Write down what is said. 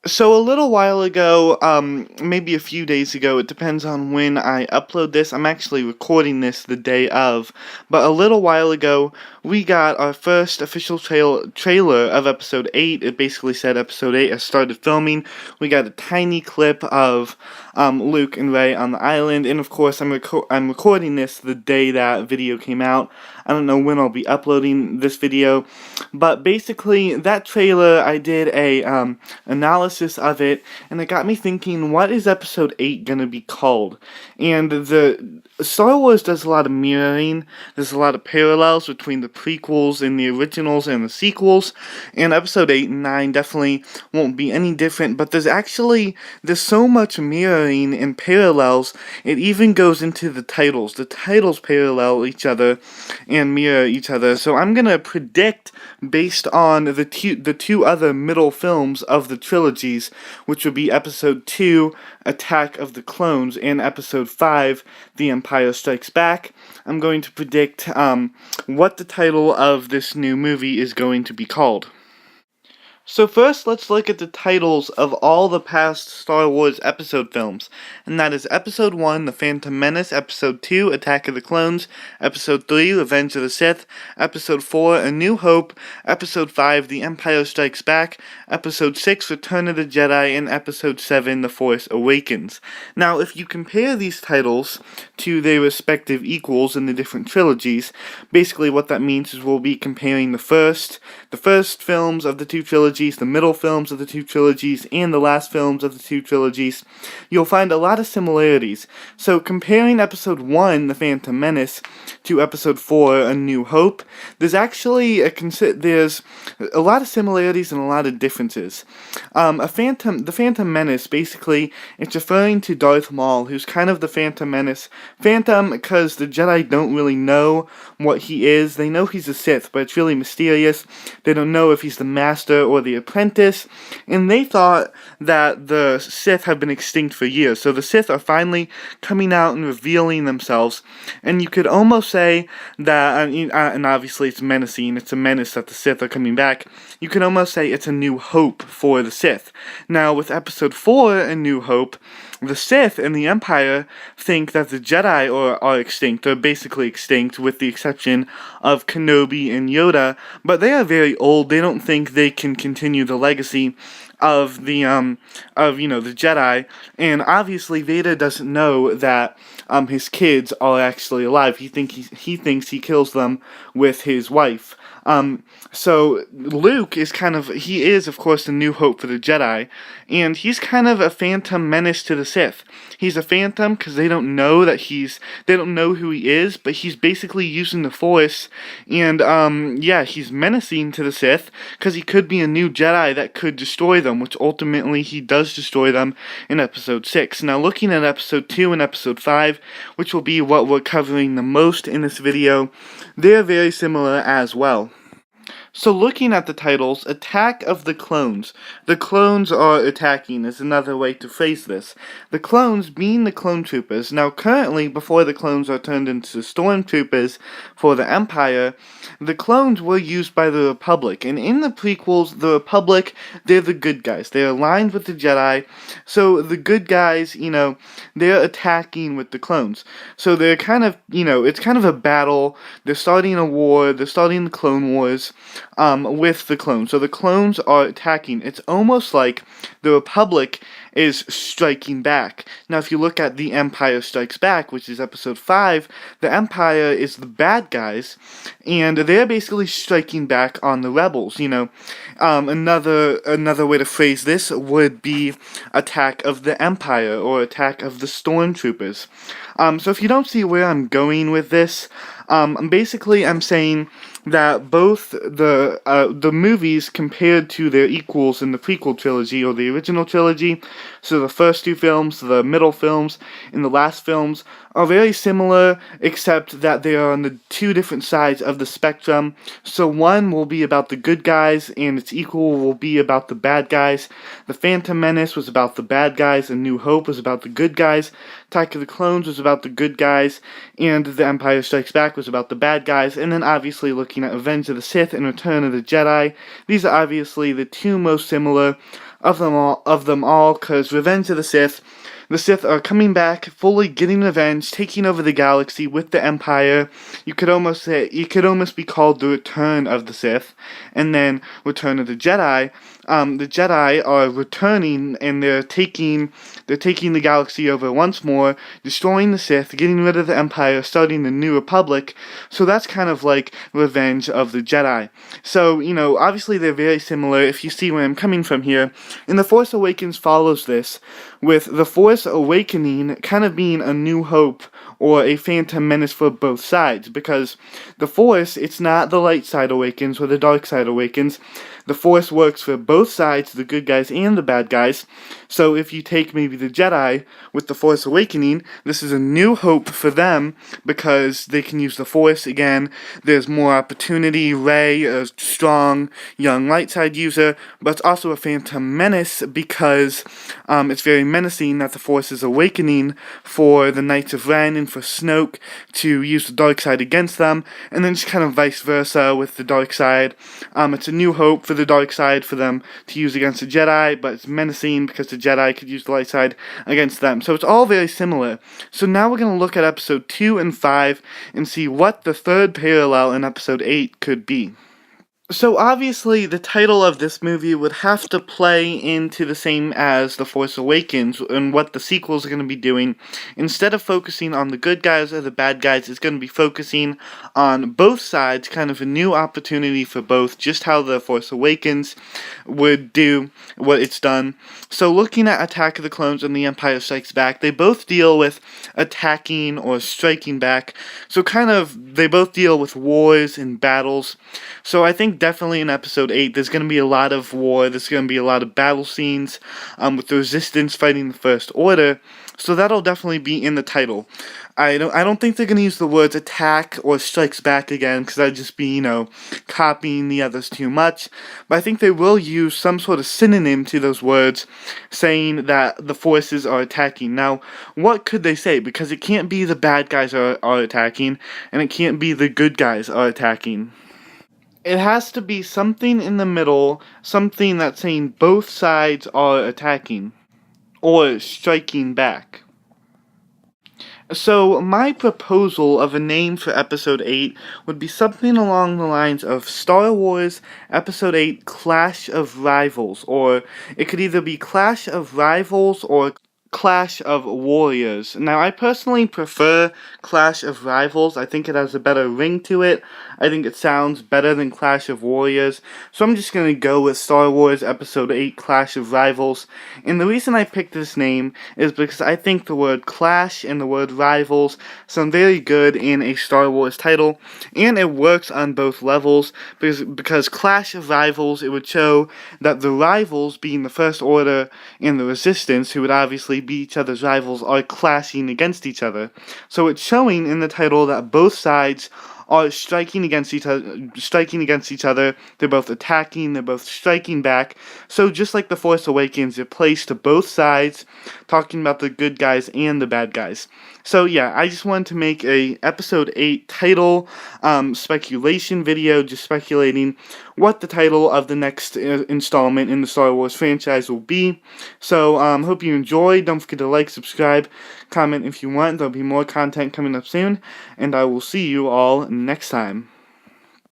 So a little while ago, maybe a few days ago, it depends on when I upload this. I'm actually recording this the day of, but a little while ago, we got our first official trailer of episode 8. It basically said episode 8 has started filming. We got a tiny clip of Luke and Rey on the island, and of course, I'm recording this the day that video came out. I don't know when I'll be uploading this video, but basically, that trailer, I did a analysis of it, and it got me thinking, what is episode 8 gonna be called? And the Star Wars does a lot of mirroring. There's a lot of parallels between the prequels and the originals and the sequels, and episode 8 and 9 definitely won't be any different, but there's so much mirroring and parallels, it even goes into the titles. The titles parallel each other and mirror each other, so I'm gonna predict based on the two other middle films of the trilogies, which would be episode 2, Attack of the Clones, and episode 5, The Empire Strikes Back. I'm going to predict what the title of this new movie is going to be called. So first, let's look at the titles of all the past Star Wars episode films, and that is Episode 1, The Phantom Menace, Episode 2, Attack of the Clones, Episode 3, Revenge of the Sith, Episode 4, A New Hope, Episode 5, The Empire Strikes Back, Episode 6, Return of the Jedi, and Episode 7, The Force Awakens. Now, if you compare these titles to their respective equals in the different trilogies, basically what that means is we'll be comparing the first films of the two trilogies, the middle films of the two trilogies, and the last films of the two trilogies. You'll find a lot of similarities. So comparing Episode 1, The Phantom Menace, to Episode 4, A New Hope, there's actually there's a lot of similarities and a lot of differences. The Phantom Menace, basically, it's referring to Darth Maul, who's kind of the Phantom Menace. Phantom, because the Jedi don't really know what he is. They know he's a Sith, but it's really mysterious. They don't know if he's the Master or the Apprentice, and they thought that the Sith have been extinct for years. So the Sith are finally coming out and revealing themselves, and you could almost say that, and obviously it's menacing, it's a menace that the Sith are coming back, you could almost say it's a new hope for the Sith. Now, with Episode 4, A New Hope, the Sith and the Empire think that the Jedi are extinct. They're basically extinct, with the exception of Kenobi and Yoda, but they are very old. They don't think they can continue the legacy of the Jedi, and obviously Vader doesn't know that his kids are actually alive. He thinks he kills them with his wife. So Luke is of course the new hope for the Jedi, and he's kind of a phantom menace to the Sith. He's a phantom because they don't know who he is, but he's basically using the Force, and he's menacing to the Sith because he could be a new Jedi that could destroy them, which ultimately he does destroy them in Episode 6. Now, looking at Episode 2 and Episode 5, which will be what we're covering the most in this video, they're very similar as well. So looking at the titles, Attack of the Clones. The clones are attacking is another way to phrase this. The clones being the clone troopers. Now currently, before the clones are turned into stormtroopers for the Empire, the clones were used by the Republic. And in the prequels, the Republic, they're the good guys. They're aligned with the Jedi. So the good guys, they're attacking with the clones. So they're kind of, it's kind of a battle. They're starting a war. They're starting the Clone Wars. With the clones. So the clones are attacking. It's almost like the Republic is striking back. Now, if you look at The Empire Strikes Back, which is Episode 5, the Empire is the bad guys, and they're basically striking back on the rebels. Another way to phrase this would be Attack of the Empire, or Attack of the Stormtroopers. So if you don't see where I'm going with this, I'm saying that both the movies compared to their equals in the prequel trilogy or the original trilogy, so the first two films, the middle films, and the last films, are very similar, except that they are on the two different sides of the spectrum. So one will be about the good guys, and its equal will be about the bad guys. The Phantom Menace was about the bad guys, and New Hope was about the good guys. Attack of the Clones was about the good guys, and The Empire Strikes Back was about the bad guys. And then obviously looking at Revenge of the Sith and Return of the Jedi, these are obviously the two most similar. of them all, because Revenge of the Sith are coming back, fully getting revenge, taking over the galaxy with the Empire. You could almost say it could almost be called the Return of the Sith, and then Return of the Jedi. The Jedi are returning, and they're taking the galaxy over once more, destroying the Sith, getting rid of the Empire, starting the New Republic. So that's kind of like Revenge of the Jedi. So, obviously they're very similar if you see where I'm coming from here. And The Force Awakens follows this, with The Force Awakening kind of being a new hope or a Phantom Menace for both sides, because the Force, it's not the light side awakens or the dark side awakens. The Force works for both sides, the good guys and the bad guys. So if you take maybe the Jedi with The Force Awakening, this is a new hope for them because they can use the Force again. There's more opportunity. Rey, a strong young light side user, but it's also a Phantom Menace because it's very menacing that the Force is awakening for the Knights of Ren and for Snoke to use the dark side against them, and then just kind of vice versa with the dark side. It's a new hope for the dark side for them to use against the Jedi, but it's menacing because the Jedi could use the light side against them. So it's all very similar. So now we're going to look at episode 2 and 5 and see what the third parallel in episode 8 could be. So obviously the title of this movie would have to play into the same as The Force Awakens and what the sequels are going to be doing. Instead of focusing on the good guys or the bad guys, it's going to be focusing on both sides, kind of a new opportunity for both, just how The Force Awakens would do what it's done. So looking at Attack of the Clones and The Empire Strikes Back, they both deal with attacking or striking back. So they both deal with wars and battles. So I think definitely in episode 8 there's going to be a lot of war, there's going to be a lot of battle scenes with the Resistance fighting the First Order, so that'll definitely be in the title. I don't think they're going to use the words attack or strikes back again, because that'd just be, copying the others too much, but I think they will use some sort of synonym to those words, saying that the forces are attacking. Now, what could they say? Because it can't be the bad guys are attacking, and it can't be the good guys are attacking. It has to be something in the middle, something that's saying both sides are attacking, or striking back. So, my proposal of a name for Episode 8 would be something along the lines of Star Wars Episode 8 Clash of Rivals, or it could either be Clash of Rivals or Clash of Warriors. Now, I personally prefer Clash of Rivals. I think it has a better ring to it. I think it sounds better than Clash of Warriors. So I'm just going to go with Star Wars Episode 8 Clash of Rivals. And the reason I picked this name is because I think the word Clash and the word Rivals sound very good in a Star Wars title. And it works on both levels. Because Clash of Rivals, it would show that the rivals, being the First Order and the Resistance, who would obviously be each other's rivals, are clashing against each other. So it's showing in the title that both sides are striking against each other. They're both attacking, they're both striking back. So just like The Force Awakens, it plays to both sides, talking about the good guys and the bad guys. So yeah, I just wanted to make a episode 8 title speculation video, just speculating what the title of the next installment in the Star Wars franchise will be. So hope you enjoyed. Don't forget to like, subscribe, comment if you want. There'll be more content coming up soon, and I will see you all next time.